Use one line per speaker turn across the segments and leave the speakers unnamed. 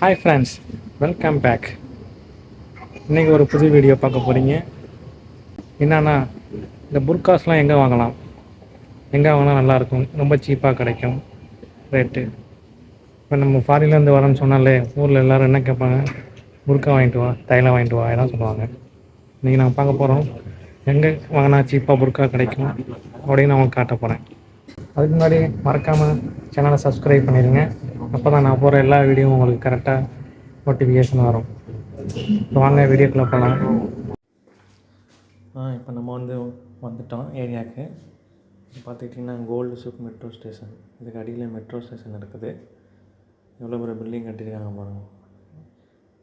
Hi friends, welcome back. இன்றைக்கி ஒரு புது வீடியோ பார்க்க போகிறீங்க. என்னென்னா, இந்த புர்காஸ்லாம் எங்கே வாங்கினா நல்லாயிருக்கும், ரொம்ப சீப்பாக கிடைக்கும் ரேட்டு. இப்போ நம்ம ஃபாரின்லேருந்து வரோன்னு சொன்னாலே ஊரில் எல்லோரும் என்ன கேட்பாங்க, புர்கா வாங்கிட்டு வா, தைலம் வாங்கிட்டு வா, எல்லாம் சொல்லுவாங்க. இன்றைக்கி நான் பார்க்க போகிறோம் எங்கே வாங்கினா சீப்பாக புர்கா கிடைக்கும் அப்படின்னு நான் உங்களுக்கு காட்ட போகிறேன். அதுக்கு முன்னாடி மறக்காமல் சேனலை சப்ஸ்கிரைப் பண்ணிடுங்க. அப்போ தான் நான் போகிற எல்லா வீடியோவும் உங்களுக்கு கரெக்டாக நோட்டிஃபிகேஷன் வரும். இப்போ வாங்க வீடியோக்குள்ளே போகலாம். இப்போ நம்ம வந்துட்டோம் ஏரியாவுக்கு. பார்த்துக்கிட்டிங்கன்னா கோல்டு சூக் மெட்ரோ ஸ்டேஷன், இதுக்கு அடியில் மெட்ரோ ஸ்டேஷன் இருக்குது. எவ்வளோ ஒரு பில்டிங் கட்டியிருக்காங்க பாருங்கள்.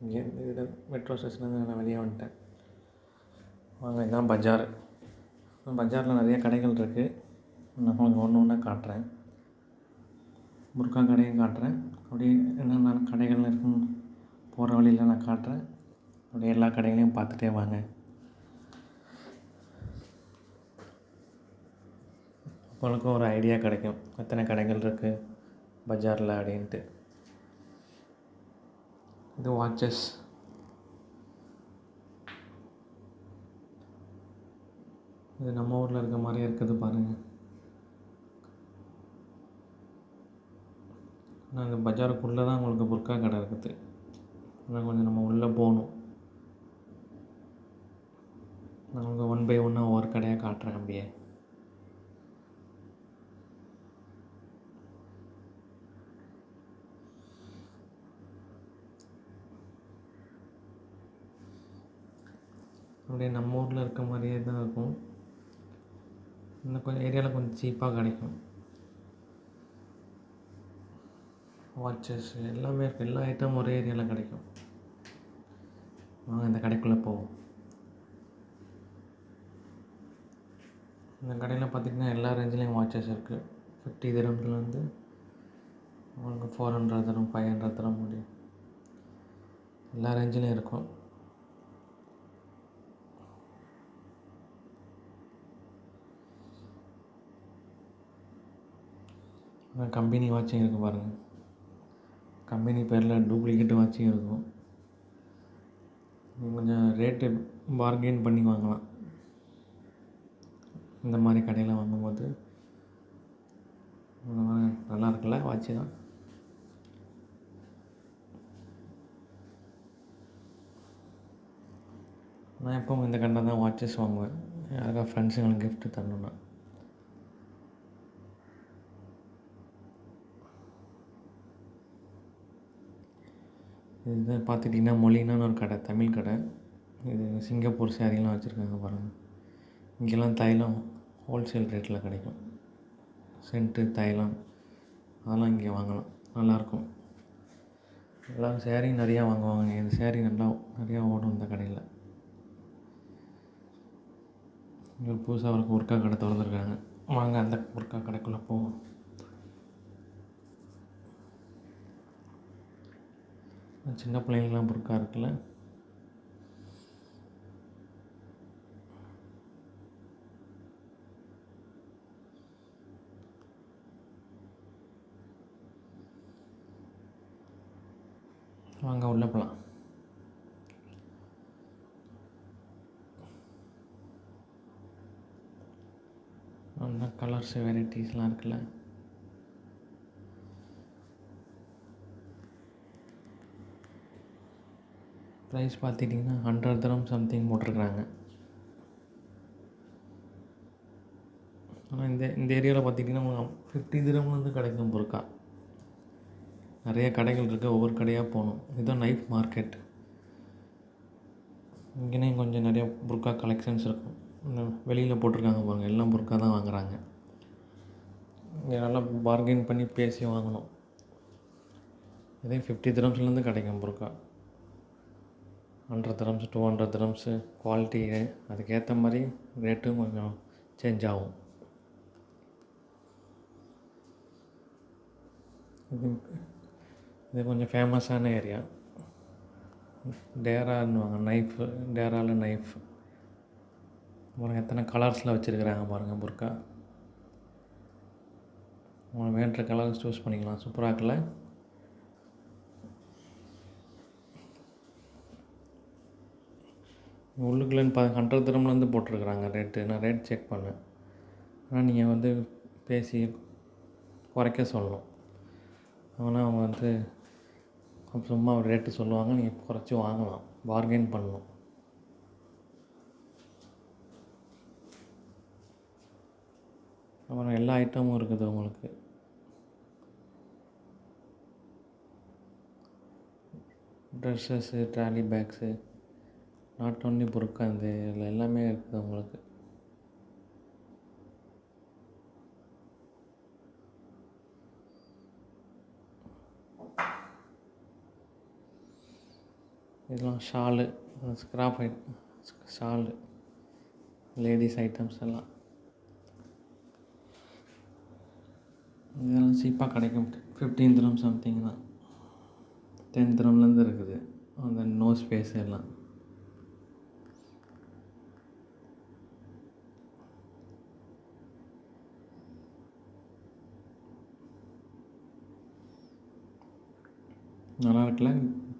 இங்கே இது மெட்ரோ ஸ்டேஷன்லேருந்து நான் வெளியே வந்துட்டேன். வாங்க, இதுதான் பஜார். பஜாரில் நிறைய கடைகள் இருக்குது. நான் உங்களுக்கு ஒன்று ஒன்றா காட்டுறேன். புர்கா கடையும் காட்டுறேன். அப்படியே என்னென்ன கடைகள் இருக்குன்னு போகிற வழியில் நான் காட்டுறேன். அப்படியே எல்லா கடைகளையும் பார்த்துட்டே வாங்க. உங்களுக்கும் ஒரு ஐடியா கிடைக்கும் எத்தனை கடைகள் இருக்குது பஜாரில் அப்படின்ட்டு. இது வாட்சஸ். இது நம்ம ஊரில் இருக்க மாதிரியே இருக்குது பாருங்கள். நாங்கள் பஜாருக்குள்ளே தான் உங்களுக்கு புர்கா கடை இருக்குது. ஆனால் கொஞ்சம் நம்ம உள்ளே போகணும். நான் உங்களுக்கு ஒன் பை ஒன்னாக ஒவ்வொரு கடையாக காட்டுறேன். அப்படியே அப்படியே நம்ம ஊரில் இருக்க மாதிரியே தான் இருக்கும். இன்னும் கொஞ்சம் ஏரியாவில் கொஞ்சம் சீப்பாக கிடைக்கும். வாட்சஸ் எல்லாமே இருக்குது. எல்லா ஐட்டமும் ஒரே ஏரியாவில் கிடைக்கும். வாங்க இந்த கடைக்குள்ளே போவோம். இந்த கடையில் பார்த்திங்கன்னா எல்லா ரேஞ்சிலையும் வாட்சஸ் இருக்குது. 50 திரம்ஸ்லேருந்து உங்களுக்கு 400 தரம், 500 தரம் முடியும். எல்லா ரேஞ்சிலையும் இருக்கும். கம்பெனி வாட்சிங் இருக்குது பாருங்கள். கம்பெனி பேரில் டூப்ளிகேட் வாட்சிங் இருக்கும். கொஞ்சம் ரேட்டு பார்கெயின் பண்ணி வாங்கலாம். இந்த மாதிரி கடையில் வாங்கும்போது நல்லா இருக்குல்ல வாட்சி தான். நான் எப்போவும் இந்த கடையில் தான் வாட்சஸ் வாங்குவேன். யாருக்கா ஃப்ரெண்ட்ஸுங்களுக்கு கிஃப்ட்டு தரணுன்னா. இது பார்த்துட்டிங்கன்னா மொழினான்னு ஒரு கடை, தமிழ் கடை. இது சிங்கப்பூர் சேரீலாம் வச்சுருக்காங்க பாருங்கள். இங்கெல்லாம் தைலம் ஹோல்சேல் ரேட்டில் கிடைக்கும். சென்ட்டு, தைலம் அதெல்லாம் இங்கே வாங்கலாம். நல்லாயிருக்கும். எல்லோரும் சேரீ நிறையா வாங்குவாங்க. இந்த சேரீ நிறையா ஓடும் இந்த கடையில். இங்கே புதுசாக ஒரு புர்கா கடை திறந்துருக்காங்க. வாங்க அந்த புர்கா கடைக்குள்ளே போவோம். சின்ன பிள்ளைங்களுக்குலாம் புர்கா இருக்குல்ல. வாங்க உள்ளே போகலாம். அந்த கலர்ஸ் வெரைட்டிஸ்லாம் இருக்குல்ல. ப்ரைஸ் பார்த்துட்டிங்கன்னா 100 தரம் சம்திங் போட்டிருக்குறாங்க. ஆனால் இந்த ஏரியாவில் பார்த்திங்கன்னா 50 திரம்லேருந்து கிடைக்கும் புர்கா. நிறைய கடைகள் இருக்குது. ஒவ்வொரு கடையாக போகணும். இதுதான் நைஃப் மார்க்கெட். இங்கேயும் கொஞ்சம் நிறைய புர்கா கலெக்ஷன்ஸ் இருக்கும். வெளியில் போட்டிருக்காங்க பாருங்கள். எல்லாம் புர்கா தான் வாங்குகிறாங்க. இங்கே நல்லா பார்கெயின் பண்ணி பேசி வாங்கணும். இதே 50 திரம்ஸ்லேருந்து கிடைக்கும் புர்கா. 100 dirhams, 200 dirhams quality. அதுக்கேற்ற மாதிரி ரேட்டும் கொஞ்சம் சேஞ்ச் ஆகும். இது கொஞ்சம் ஃபேமஸான ஏரியா. டேரான்னுவாங்க, நைஃபு. டேராவில் நைஃப் பாருங்கள். எத்தனை கலர்ஸில் வச்சுருக்குறாங்க பாருங்கள் புர்கா. உங்களுக்கு வேண்ட கலர்ஸ் சூஸ் பண்ணிக்கலாம். சூப்பராக இருக்குல்ல. உள்ளுக்குள்ளேன்னு 100 திரம்லேருந்து போட்டிருக்குறாங்க ரேட்டு. நான் ரேட் செக் பண்ணேன். ஆனால் நீங்கள் வந்து பேசி குறைக்க சொல்லணும். ஆனால் அவங்க வந்து சும்மா ரேட்டு சொல்லுவாங்க, நீங்கள் குறைச்சி வாங்கலாம், பார்கெயின் பண்ணணும். அப்புறம் எல்லா ஐட்டமும் இருக்குது உங்களுக்கு. Dresses, trolley bags, not only புர்கா, இந்த இதில் எல்லாமே இருக்குது உங்களுக்கு. இதெல்லாம் shawl, scrap shawl, ladies items எல்லாம் இதெல்லாம் சீப்பாக கிடைக்கும். 15 திரம் சம்திங் தான். 10 திரம்லேருந்து இருக்குது அந்த நோஸ் பேஸ் எல்லாம். நல்லா இருக்குல்ல,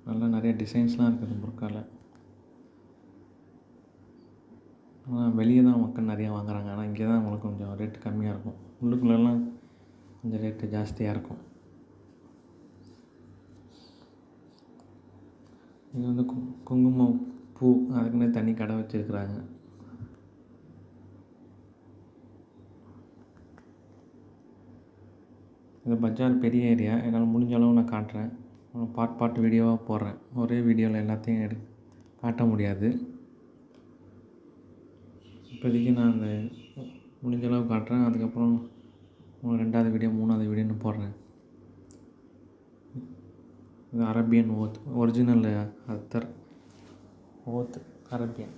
நல்லா நிறைய டிசைன்ஸ்லாம் இருக்குது புர்காவில். ஆனால் வெளியே தான் மக்கள் நிறையா வாங்குறாங்க. ஆனால் இங்கே தான் உங்களுக்கு கொஞ்சம் ரேட்டு கம்மியாக இருக்கும். உள்ளுக்குள்ளெல்லாம் கொஞ்சம் ரேட்டு ஜாஸ்தியாக இருக்கும். இது வந்து குங்குமம் பூ, அதுக்குன்னே தனி கடை வச்சுருக்குறாங்க. இந்த பஜார் பெரிய ஏரியா, என்னால் முடிஞ்ச அளவு நான் காட்டுறேன். பார்ட் வீடியோவாக போடுறேன். ஒரே வீடியோவில் எல்லாத்தையும் காட்ட முடியாது. இப்போதைக்கு நான் அந்த முடிஞ்ச அளவு காட்டுறேன். அதுக்கப்புறம் 2வது வீடியோ 3வது வீடியோன்னு போடுறேன். இது அரேபியன் ஓத், ஒரிஜினல் அத்தர் ஓத் அரேபியன்.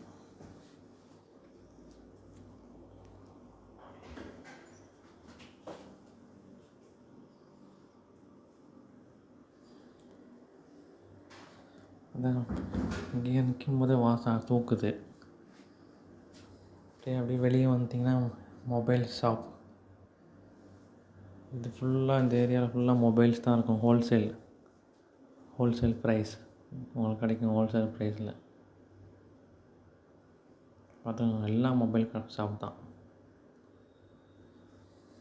அதான் இங்கேயே நிற்கும் போதே வாசம் தூக்குது. அப்படியே வெளியே வந்துட்டிங்கன்னா மொபைல் ஷாப். இது ஃபுல்லாக இந்த ஏரியாவில் ஃபுல்லாக மொபைல்ஸ் தான் இருக்கும். ஹோல்சேல் ப்ரைஸ் உங்களுக்கு கிடைக்கும். ஹோல்சேல் ப்ரைஸில் அதுவும் எல்லா மொபைல் ஷாப் தான்.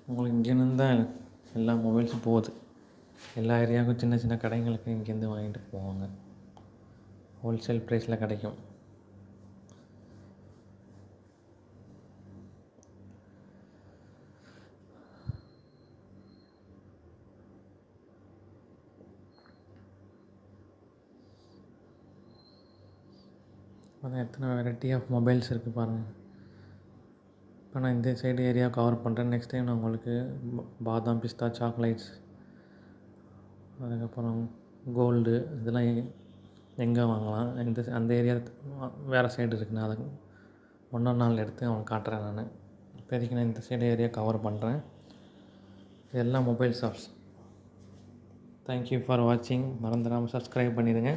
உங்களுக்கு இங்கேருந்து தான் எல்லா மொபைல்ஸும் போகுது. எல்லா ஏரியாவுக்கும் சின்ன சின்ன கடைங்களுக்கு இங்கேருந்து வாங்கிட்டு போவாங்க. ஹோல்சேல் ப்ரைஸில் கிடைக்கும். அதான் எத்தனை வெரைட்டி ஆஃப் மொபைல்ஸ் இருக்குது பாருங்கள். இப்போ நான் இந்த சைடு ஏரியா கவர் பண்ணுறேன். நெக்ஸ்ட் டைம் நான் உங்களுக்கு பாதாம், பிஸ்தா, சாக்லேட்ஸ், அதுக்கப்புறம் கோல்டு, இதெல்லாம் எங்கே வாங்கலாம், அந்த ஏரியா வேறு சைடு இருக்குது. நான் அதை 1 நாள் எடுத்து அவனுக்கு காட்டுறேன். நான் இப்போதைக்கு நான் இந்த சைடு ஏரியா கவர் பண்ணுறேன். இதெல்லாம் மொபைல் ஷாப்ஸ். தேங்க்யூ ஃபார் வாட்சிங். மறந்துடாமல் சப்ஸ்கிரைப் பண்ணிடுங்க.